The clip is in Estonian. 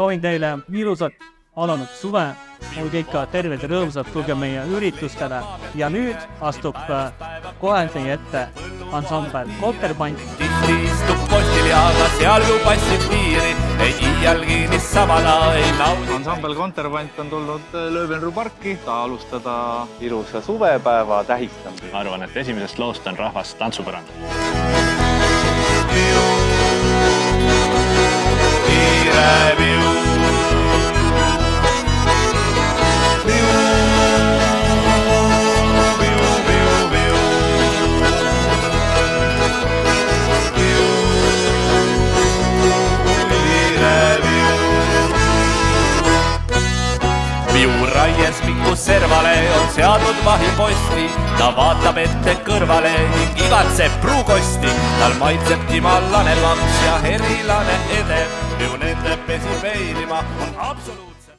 soovin teile ilusat alanud suve, olge ikka terved ja rõõmsad, tulge meie üritustele ja nüüd astub kohe teie ette ansambel Konterpant. Tihti istub postil ja ka seal ju passib piiri, ei iialgi niissamana ei naudi. Ansambel Konterpant on tulnud Löövenru parki, alustada ilusa suvepäeva tähistamist. Ma arvan, et esimesest loost on rahvas tantsupõrand. Raies Mikku servale on seadnud vahiposti, ta vaatab ette kõrvale ning igatseb pruukosti. Tal maitsebki mallane paks ja herilane edeb, ju nende pesi veilima on absoluutselt